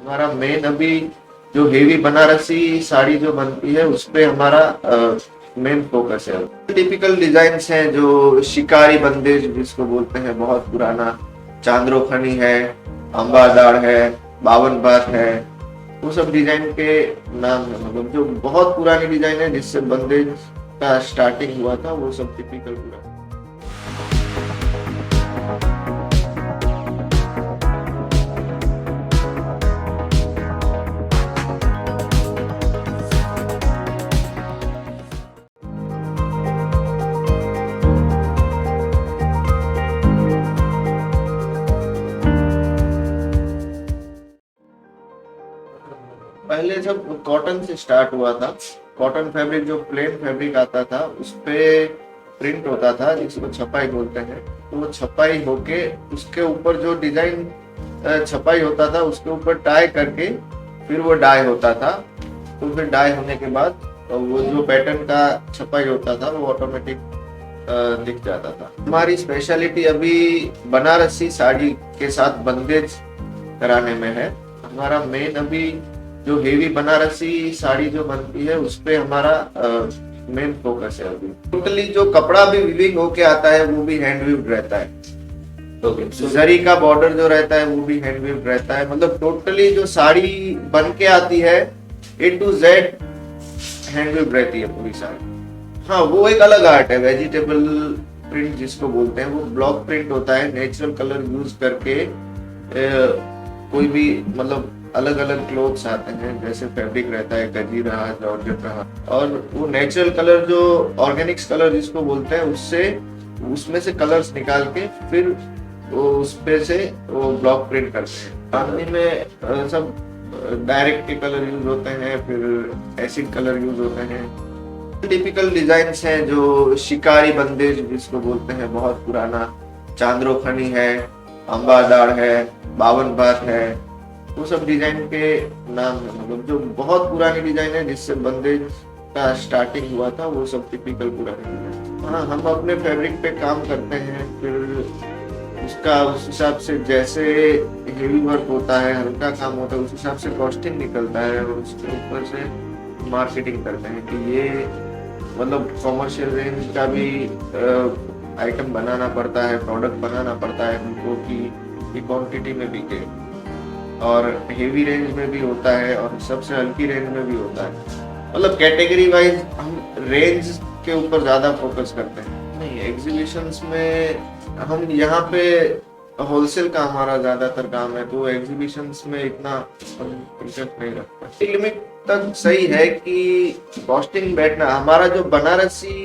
हमारा मेन अभी जो हेवी बनारसी साड़ी जो बनती है उस पे हमारा मेन फोकस है। टिपिकल डिजाइन्स हैं जो शिकारी बंदेज जिसको बोलते हैं, बहुत पुराना चांद्रोखनी है, अंबादाड़ है, बावन बात है, वो सब डिजाइन के नाम है। मतलब जो बहुत पुरानी डिजाइन है जिससे बंदेज का स्टार्टिंग हुआ था, वो सब टिपिकल पुराना। पहले सब कॉटन से स्टार्ट हुआ था। कॉटन फैब्रिक, जो प्लेन फैब्रिक आता था उस पे प्रिंट होता था जिसको छपाई बोलते हैं। तो वो छपाई होके उसके ऊपर जो डिजाइन छपाई होता था उसके ऊपर टाई करके फिर वो डाई होता था। तो फिर डाई होने के बाद वो जो पैटर्न का छपाई होता था वो ऑटोमेटिक दिख जाता था। हमारी स्पेशलिटी अभी बनारसी साड़ी के साथ बंदेज कराने में है। हमारा मेन अभी जो हेवी बनारसी साड़ी जो बनती है उस पे हमारा मेन फोकस है। अभी टोटली जो कपड़ा भी वीविंग होके आता है वो भी हैंड वीव्ड रहता है। जरी का बॉर्डर जो रहता है वो भी हैंड वीव्ड रहता है। मतलब टोटली जो साड़ी बन के आती है A to Z hand weaved रहती है पूरी साड़ी। हाँ, वो एक अलग आर्ट है। वेजिटेबल प्रिंट जिसको बोलते हैं, वो ब्लॉक प्रिंट होता है। नेचुरल कलर यूज करके कोई भी मतलब अलग अलग क्लोथ्स आते हैं, जैसे फैब्रिक रहता है गजी रहा, जॉर्जेट रहा, और वो नेचुरल कलर जो ऑर्गेनिक्स कलर जिसको बोलते हैं उसमें से कलर्स निकाल के फिर वो उस पे से वो ब्लॉक प्रिंट करते हैं। चांदनी में सब डायरेक्ट के कलर यूज होते हैं, फिर एसिड कलर यूज होते हैं। टिपिकल डिजाइन्स हैं जो शिकारी बंदेज जिसको बोलते हैं, बहुत पुराना चांद्रोखनी है, अंबादाड़ है, बावन बात है, वो सब डिजाइन के नाम है। मतलब जो बहुत पुरानी डिजाइन है जिससे बंदेज का स्टार्टिंग हुआ था, वो सब टिपिकल पुरानी डिजाइन। हाँ, हम अपने फैब्रिक पे काम करते हैं, फिर उसका उस हिसाब से जैसे हेवी वर्क होता है, हल्का काम होता है, उस हिसाब से कॉस्टिंग निकलता है और उसके ऊपर से मार्केटिंग करते हैं कि ये मतलब कॉमर्शियल रेंज का भी आइटम बनाना पड़ता है, प्रोडक्ट बनाना पड़ता है उनको कि क्वांटिटी में बिके, और हेवी रेंज में भी होता है और सबसे हल्की रेंज में भी होता है। मतलब कैटेगरी वाइज हम रेंज के ऊपर ज्यादा फोकस करते हैं। नहीं, एग्जीबिशंस में हम यहाँ पे होलसेल का हमारा ज्यादातर काम है, तो एग्जीबिशंस में इतना इंटरेस्ट नहीं रखता। लिमिट तक सही है कि कॉस्टिंग बैठना। हमारा जो बनारसी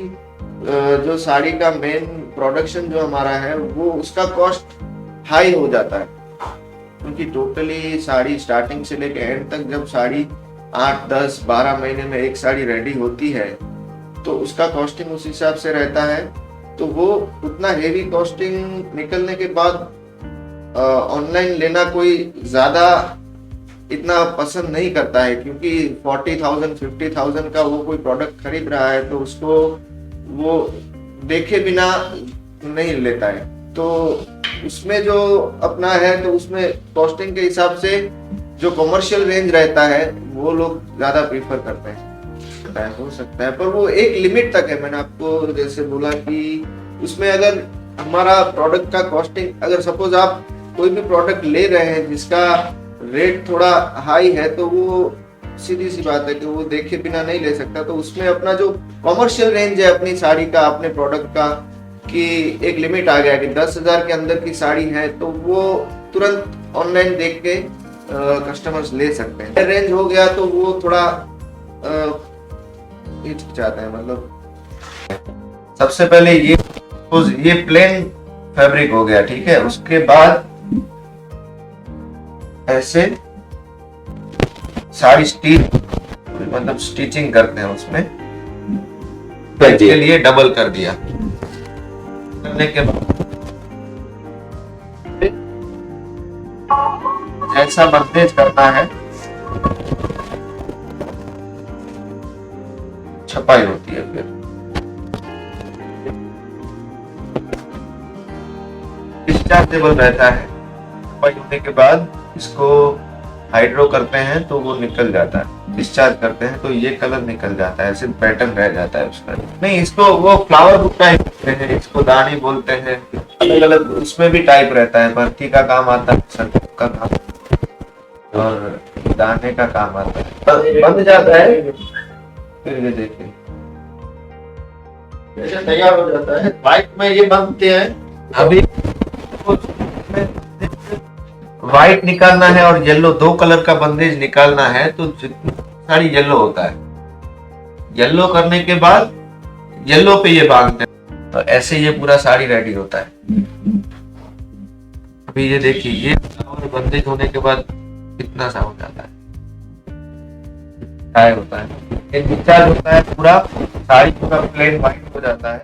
जो साड़ी का मेन प्रोडक्शन जो हमारा है वो उसका कॉस्ट हाई हो जाता है, क्योंकि टोटली साड़ी स्टार्टिंग से लेकर एंड तक जब साड़ी 8, 10, 12 महीने में एक साड़ी रेडी होती है तो उसका कॉस्टिंग उस हिसाब से रहता है। तो वो उतना हेवी कॉस्टिंग निकलने के बाद ऑनलाइन लेना कोई ज्यादा इतना पसंद नहीं करता है, क्योंकि 40,000, 50,000 का वो कोई प्रोडक्ट खरीद रहा है तो उसको वो देखे बिना नहीं लेता है। तो उसमें जो अपना है तो उसमें कॉस्टिंग के हिसाब से जो कमर्शियल रेंज रहता है वो लोग ज्यादा प्रीफर करते हैं। हो सकता है, पर वो एक लिमिट तक है। मैंने आपको जैसे बोला कि उसमें अगर हमारा प्रोडक्ट का कॉस्टिंग, अगर सपोज आप कोई भी प्रोडक्ट ले रहे हैं जिसका रेट थोड़ा हाई है, तो वो सीधी सी बात है कि वो देखे बिना नहीं ले सकता। तो उसमें अपना जो कमर्शियल रेंज है अपनी साड़ी का, अपने प्रोडक्ट का, कि एक लिमिट आ गया कि 10,000 के अंदर की साड़ी है तो वो तुरंत ऑनलाइन देख के कस्टमर्स ले सकते हैं। रेंज हो गया तो वो थोड़ा हिचकिचाते हैं। मतलब सबसे पहले ये प्लेन फैब्रिक हो गया, ठीक है। उसके बाद ऐसे साड़ी मतलब स्टिचिंग करते हैं, उसमें के लिए डबल कर दिया। करने के बाद ऐसा बंदेज करना है, छपाई होती है। फिर डिस्चार्जेबल रहता है। छपाई होने के बाद इसको हाइड्रो करते हैं तो वो निकल जाता है, डिस्चार्ज करते हैं तो ये कलर निकल जाता है, ऐसे पैटर्न रह जाता है उसका। नहीं, इसको वो फ्लावर बुक टाइप बोलते हैं, इसको दानी बोलते हैं, अलग अलग उसमें भी टाइप रहता है। बर्ती का काम आता है, सरसों का काम और दाने का काम आता है। बंद जाता है फिर ये देखिए जैसे तैयार हो जाता है। व्हाइट में ये बनते हैं। अभी व्हाइट निकालना है और येलो, 2 कलर का बंदेज निकालना है तो सारी येलो होता है। येलो करने के बाद येलो पे ये बांधते हैं तो ऐसे ये पूरा साड़ी रेडी होता है। अभी ये देखिए, ये और बंदेज होने के बाद कितना सा हो जाता है, होता है, ये डिस्चार्ज होता है, पूरा साड़ी पूरा प्लेन व्हाइट हो जाता है।